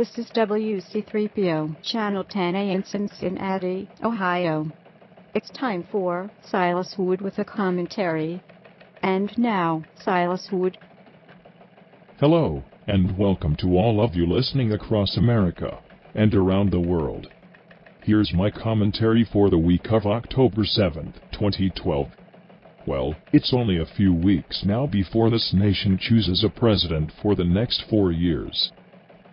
This is WC3PO, Channel 10A in Symmzinnati, Ohio. It's time for Silas Whowood with a commentary. And now, Silas Whowood. Hello, and welcome to all of you listening across America and around the world. Here's my commentary for the week of October 7th, 2012. Well, it's only a few weeks now before this nation chooses a president for the next 4 years.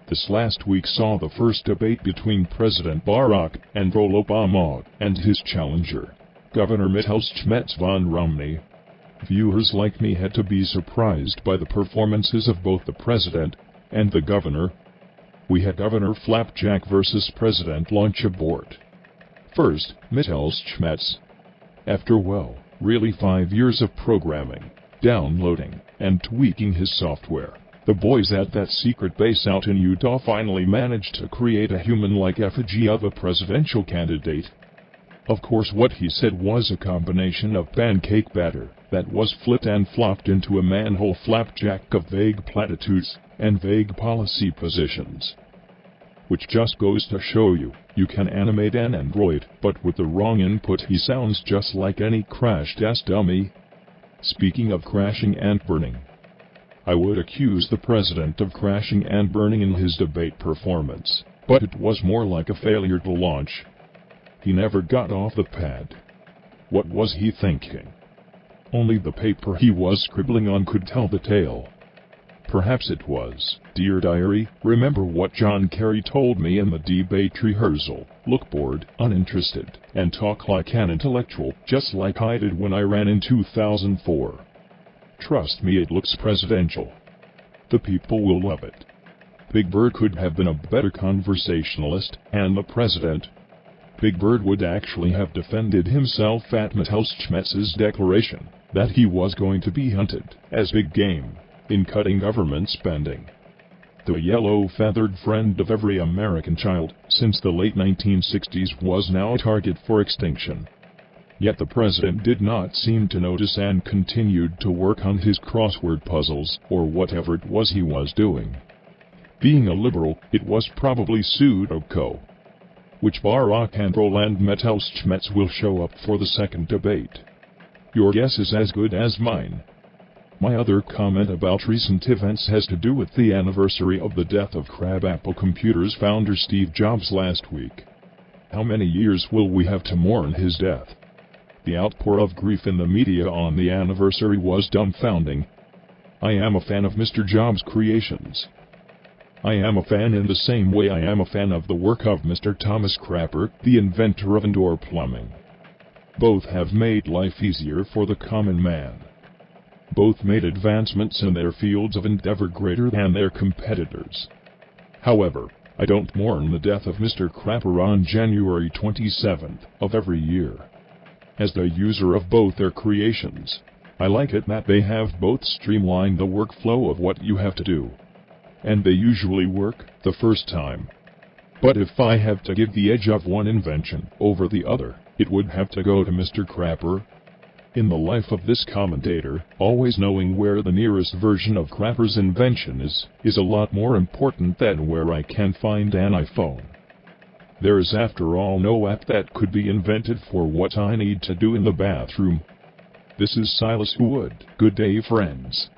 This last week saw the first debate between President Barack and Obama and his challenger, Governor Mittels von Romney. Viewers like me had to be surprised by the performances of both the president and the governor. We had Governor Flapjack versus President Launch Abort. First, Mittels. After really 5 years of programming, downloading, and tweaking his software, the boys at that secret base out in Utah finally managed to create a human-like effigy of a presidential candidate. Of course, what he said was a combination of pancake batter that was flipped and flopped into a manhole flapjack of vague platitudes and vague policy positions. Which just goes to show you can animate an android, but with the wrong input he sounds just like any crashed-ass dummy. Speaking of crashing and burning, I would accuse the president of crashing and burning in his debate performance, but it was more like a failure to launch. He never got off the pad. What was he thinking? Only the paper he was scribbling on could tell the tale. Perhaps it was, "Dear Diary, remember what John Kerry told me in the debate rehearsal, look bored, uninterested, and talk like an intellectual, just like I did when I ran in 2004. Trust me, it looks presidential. The people will love it." Big Bird could have been a better conversationalist, and the president. Big Bird would actually have defended himself at Mittels' declaration that he was going to be hunted as big game in cutting government spending. The yellow-feathered friend of every American child since the late 1960s was now a target for extinction. Yet the president did not seem to notice and continued to work on his crossword puzzles or whatever it was he was doing. Being a liberal, it was probably Sudoku, which Barack and Roland Mittels will show up for the second debate. Your guess is as good as mine. My other comment about recent events has to do with the anniversary of the death of Crabapple Computers founder Steve Jobs last week. How many years will we have to mourn his death? The outpour of grief in the media on the anniversary was dumbfounding. I am a fan of Mr. Jobs' creations. I am a fan in the same way I am a fan of the work of Mr. Thomas Crapper, the inventor of indoor plumbing. Both have made life easier for the common man. Both made advancements in their fields of endeavor greater than their competitors. However, I don't mourn the death of Mr. Crapper on January 27th of every year. As the user of both their creations, I like it that they have both streamlined the workflow of what you have to do. And they usually work the first time. But if I have to give the edge of one invention over the other, it would have to go to Mr. Crapper. In the life of this commentator, always knowing where the nearest version of Crapper's invention is a lot more important than where I can find an iPhone. There is after all no app that could be invented for what I need to do in the bathroom. This is Silas Whowood. Good day, friends.